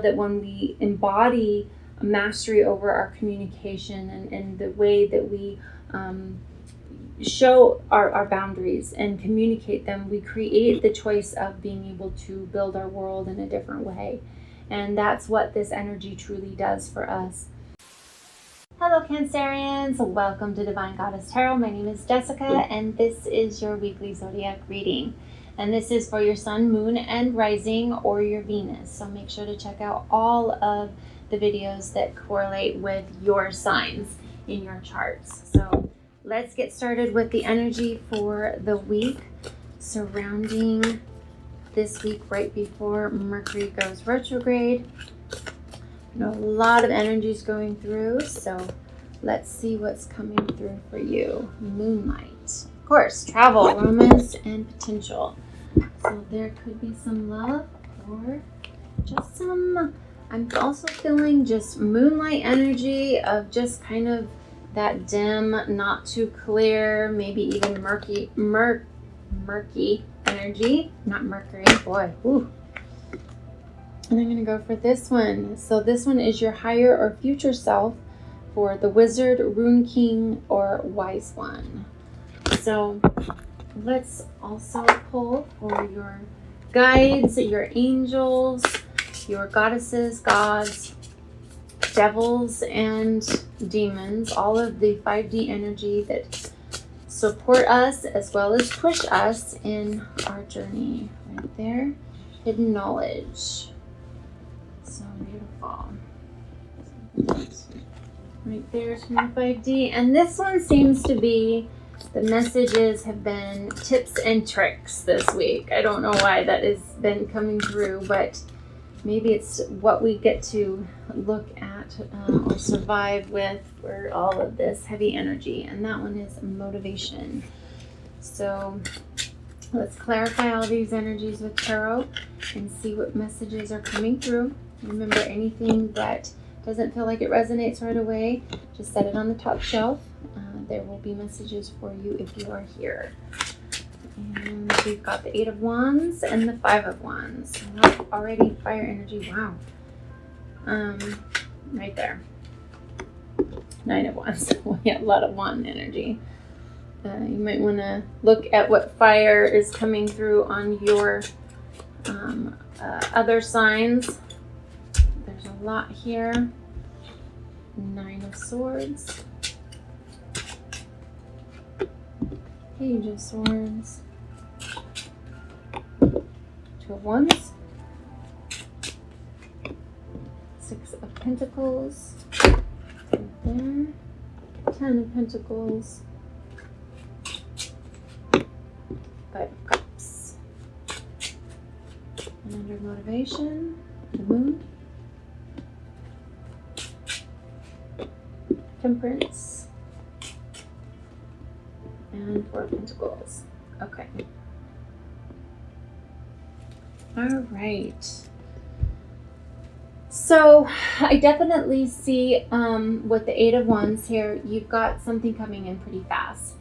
that when we embody a mastery over our communication and the way that we show our boundaries and communicate them, we create the choice of being able to build our world in a different way. And that's what this energy truly does for us. Hello Cancerians, welcome to Divine Goddess Tarot. My name is Jessica and this is your weekly zodiac reading. And this is for your sun, moon, and rising, or your Venus. So make sure to check out all of the videos that correlate with your signs in your charts. So let's get started with the energy for the week surrounding this week right before Mercury goes retrograde. A lot of energies going through, so let's see what's coming through for you. Moonlight, of course, travel, romance, and potential. So there could be some love or just some, I'm also feeling just moonlight energy of just kind of that dim, not too clear, maybe even murky energy, not Mercury, boy, ooh. And I'm going to go for this one. So this one is your higher or future self for the Wizard, Rune King, or Wise One. So let's also pull for your guides, your angels, your goddesses, gods, devils, and demons. All of the 5D energy that support us as well as push us in our journey. Right there. Hidden knowledge. So beautiful. Right there's from the 5D. And this one seems to be, the messages have been tips and tricks this week. I don't know why that has been coming through, but maybe it's what we get to look at or survive with for all of this heavy energy. And that one is motivation. So let's clarify all these energies with tarot and see what messages are coming through. Remember, anything that doesn't feel like it resonates right away, just set it on the top shelf. There will be messages for you if you are here. And we've got the 8 of Wands and the 5 of Wands. So that's already fire energy. Wow. Right there. 9 of Wands. Well, yeah, a lot of wand energy. You might want to look at what fire is coming through on your other signs. There's a lot here. 9 of Swords. Page of Swords. 2 of Wands. 6 of Pentacles. Right there. 10 of Pentacles. 5 of Cups. And under motivation, the Moon. Temperance. And 4 of Pentacles. Okay. All right. So I definitely see with the 8 of Wands here, you've got something coming in pretty fast.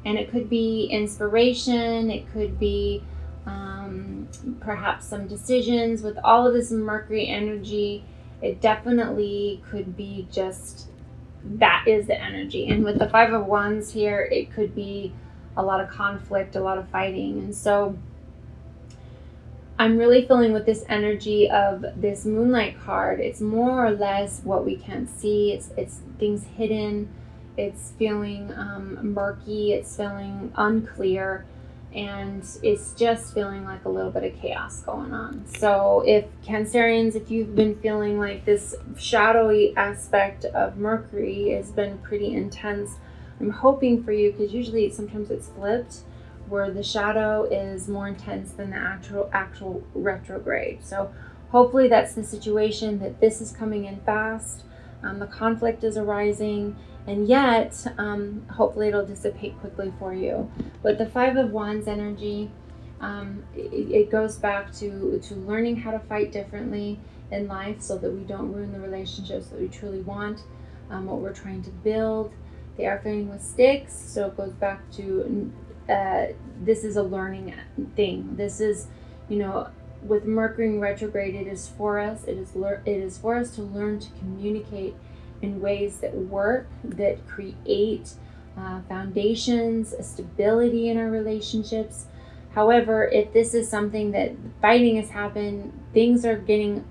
And it could be inspiration. It could be perhaps some decisions. With all of this Mercury energy, it definitely could be just, that is the energy. And with the 5 of Wands here, it could be a lot of conflict, a lot of fighting. And so I'm really feeling with this energy of this Moonlight card, it's more or less what we can't see. It's things hidden. It's feeling murky. It's feeling unclear. And it's just feeling like a little bit of chaos going on. So if Cancerians, if you've been feeling like this shadowy aspect of Mercury has been pretty intense, I'm hoping for you, because usually sometimes it's flipped, where the shadow is more intense than the actual retrograde. So hopefully that's the situation, that this is coming in fast, the conflict is arising, and yet hopefully it'll dissipate quickly for you. But the 5 of Wands energy, it goes back to learning how to fight differently in life so that we don't ruin the relationships that we truly want, what we're trying to build. They are fighting with sticks, so it goes back to this is a learning thing. This is, with Mercury in retrograde, it is for us. It is for us to learn to communicate in ways that work, that create foundations, a stability in our relationships. However, if this is something that fighting has happened, things are getting,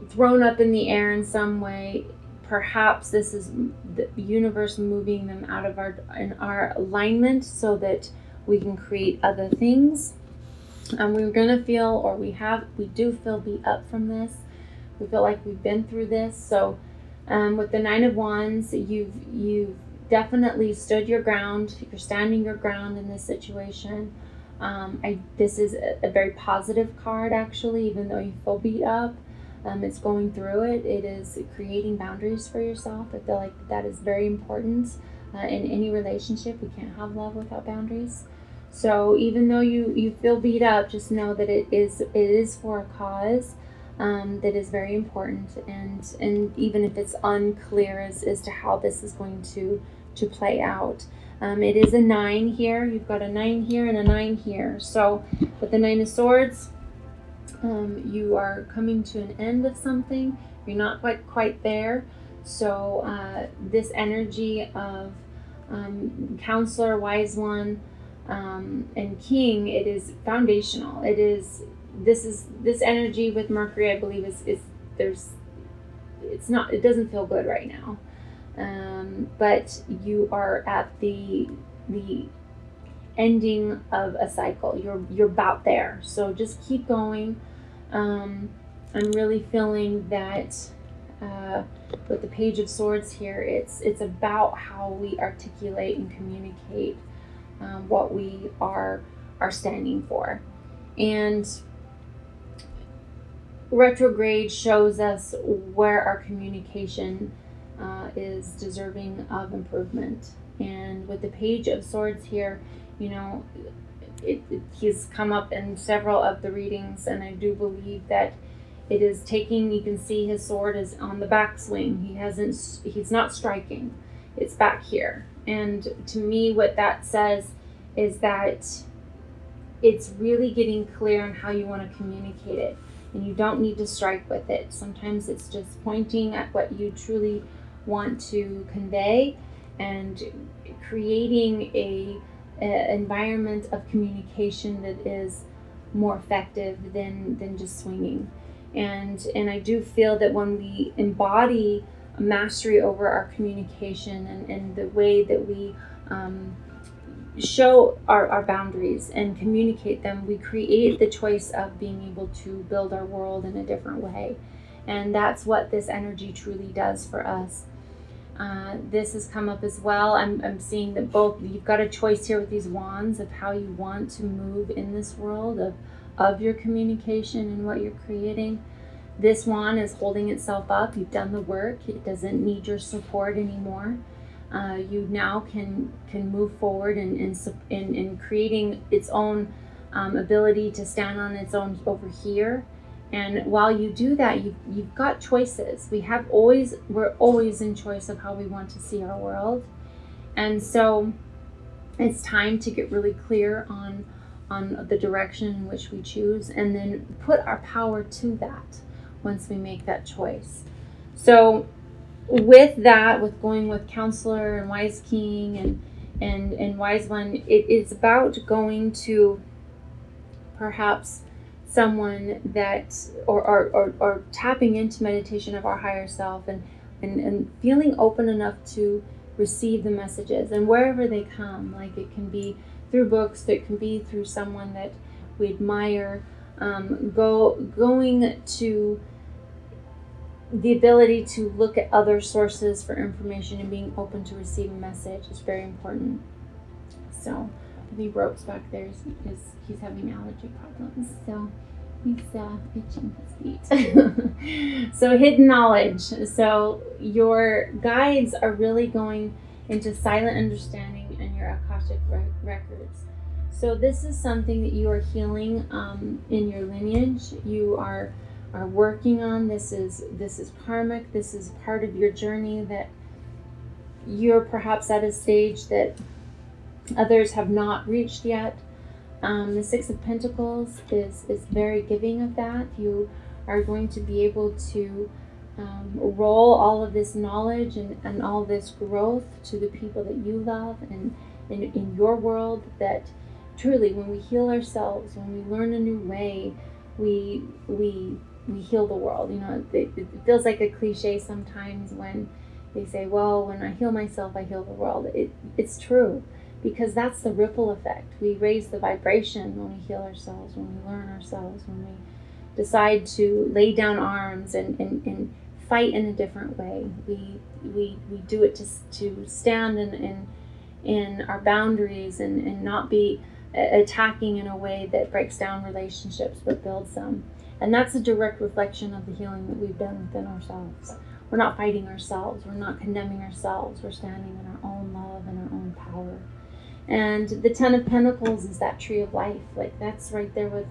thrown up in the air in some way, perhaps this is the universe moving them out of our alignment so that we can create other things. We're gonna feel, or we do feel beat up from this. We feel like we've been through this. So with the Nine of Wands, you've definitely stood your ground. You're standing your ground in this situation. This is a very positive card, actually, even though you feel beat up. It's going through it. It is creating boundaries for yourself. I feel like that is very important in any relationship. We can't have love without boundaries. So even though you feel beat up, just know that it is for a cause that is very important. And even if it's unclear as to how this is going to play out. It is a 9 here. You've got a 9 here and a 9 here. So with the 9 of Swords, you are coming to an end of something. You're not quite there. So this energy of Counselor, Wise One, and King, it is foundational. This energy with Mercury, I believe, it doesn't feel good right now. But you are at the ending of a cycle. You're about there. So just keep going. I'm really feeling that with the Page of Swords here, it's about how we articulate and communicate what we are standing for. And retrograde shows us where our communication is deserving of improvement. And with the Page of Swords here, he's come up in several of the readings, and I do believe that it is taking, you can see his sword is on the backswing. He's not striking. It's back here. And to me, what that says is that it's really getting clear on how you want to communicate it. And you don't need to strike with it. Sometimes it's just pointing at what you truly want to convey and creating an environment of communication that is more effective than just swinging. And I do feel that when we embody a mastery over our communication and the way that we show our boundaries and communicate them, we create the choice of being able to build our world in a different way. And that's what this energy truly does for us. This has come up as well. I'm seeing that you've got a choice here with these wands of how you want to move in this world of your communication and what you're creating. This wand is holding itself up. You've done the work. It doesn't need your support anymore. You now can move forward in creating its own ability to stand on its own over here. And while you do that, you've got choices. We're always in choice of how we want to see our world. And so it's time to get really clear on the direction in which we choose, and then put our power to that once we make that choice. So with that, with going with Counselor and Wise King and Wise One, it is about going to perhaps someone that or tapping into meditation of our higher self and feeling open enough to receive the messages, and wherever they come, like it can be through books, it can be through someone that we admire, going to the ability to look at other sources for information and being open to receive a message is very important. So I think Rope's back there is he's having allergy problems, so he's itching his feet. So hidden knowledge. So your guides are really going into silent understanding and your Akashic records. So this is something that you are healing in your lineage. You are working on. This is karmic. This is part of your journey that you're perhaps at a stage that others have not reached yet. The Six of Pentacles is very giving of that. You are going to be able to roll all of this knowledge and all this growth to the people that you love and in your world. That truly, when we heal ourselves, when we learn a new way, we heal the world. You know, it feels like a cliche sometimes when they say, well, when I heal myself, I heal the world. It's true, because that's the ripple effect. We raise the vibration when we heal ourselves, when we learn ourselves, when we decide to lay down arms and fight in a different way. We do it to stand in our boundaries and not be attacking in a way that breaks down relationships but builds them. And that's a direct reflection of the healing that we've done within ourselves. We're not fighting ourselves. We're not condemning ourselves. We're standing in our own love and our own power. And the Ten of Pentacles is that tree of life. Like, that's right there with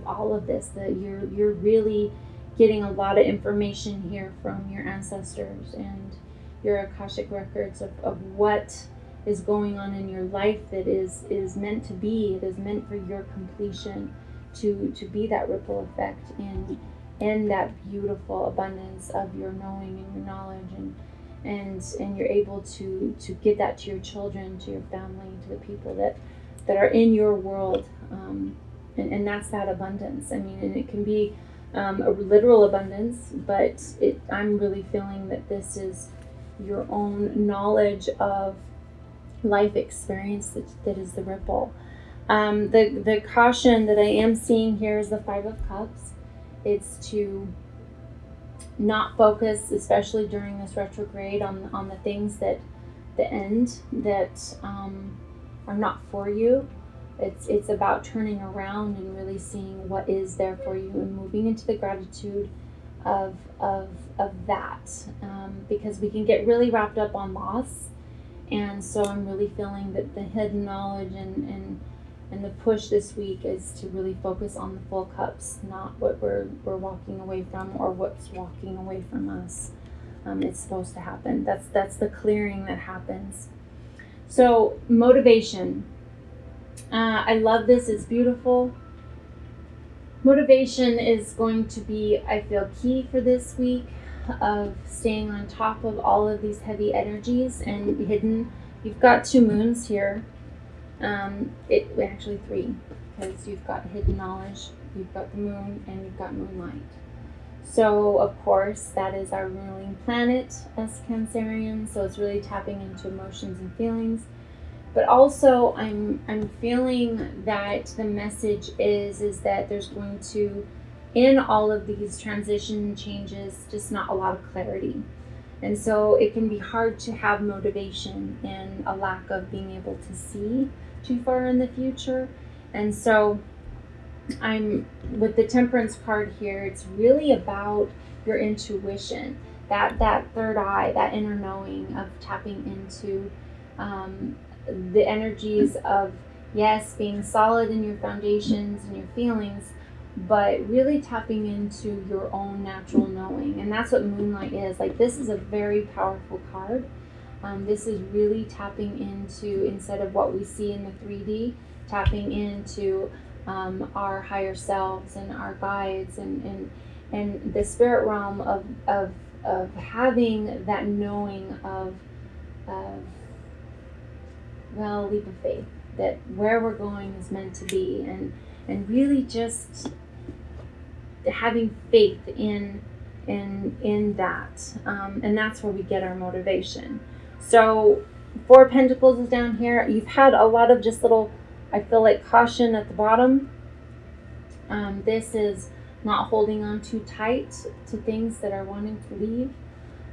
all of this, that you're really getting a lot of information here from your ancestors and your Akashic records of what is going on in your life that is meant to be. It is meant for your completion, to be that ripple effect in that beautiful abundance of your knowing and your knowledge, and you're able to give that to your children, to your family, to the people that are in your world, and that's that abundance. I mean, and it can be a literal abundance, but I'm really feeling that this is your own knowledge of life experience that is the ripple. The caution that I am seeing here is the Five of Cups. It's to not focus, especially during this retrograde, on the things that are not for you. It's about turning around and really seeing what is there for you and moving into the gratitude of that, because we can get really wrapped up on loss. And so I'm really feeling that the hidden knowledge and the push this week is to really focus on the full cups, not what we're walking away from or what's walking away from us. It's supposed to happen. That's the clearing that happens. So motivation. I love this. It's beautiful. Motivation is going to be, I feel, key for this week, of staying on top of all of these heavy energies and hidden. You've got two moons here. Actually three, because you've got hidden knowledge, you've got the moon, and you've got moonlight. So of course that is our ruling planet as Cancerians, so it's really tapping into emotions and feelings. But also I'm feeling that the message is that there's going to, in all of these transition changes, just not a lot of clarity. And so it can be hard to have motivation in a lack of being able to see too far in the future. And so I'm with the Temperance card here, it's really about your intuition, that third eye, that inner knowing of tapping into the energies of, yes, being solid in your foundations and your feelings, but really tapping into your own natural knowing. And that's what moonlight is. Like, this is a very powerful card. This is really tapping into, instead of what we see in the 3D, tapping into our higher selves and our guides and the spirit realm of having that knowing of leap of faith, that where we're going is meant to be, and really just having faith in that, and that's where we get our motivation. So Four of Pentacles is down here. You've had a lot of just little, I feel like, caution at the bottom. This is not holding on too tight to things that are wanting to leave.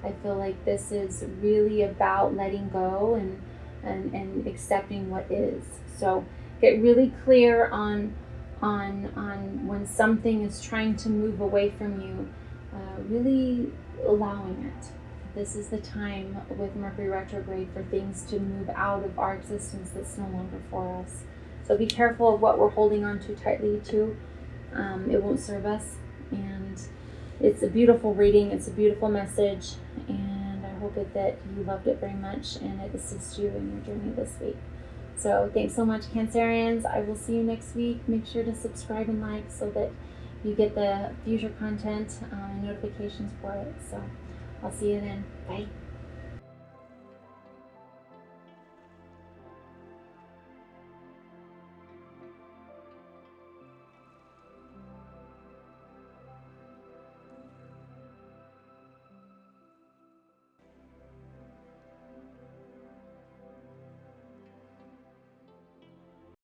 I feel like this is really about letting go and accepting what is. So get really clear on when something is trying to move away from you, really allowing it. This is the time with Mercury retrograde for things to move out of our existence that's no longer for us. So be careful of what we're holding on too tightly to. It won't serve us. And it's a beautiful reading. It's a beautiful message. And I hope that you loved it very much and it assists you in your journey this week. So thanks so much, Cancerians. I will see you next week. Make sure to subscribe and like so that you get the future content and notifications for it. So I'll see you then. Bye.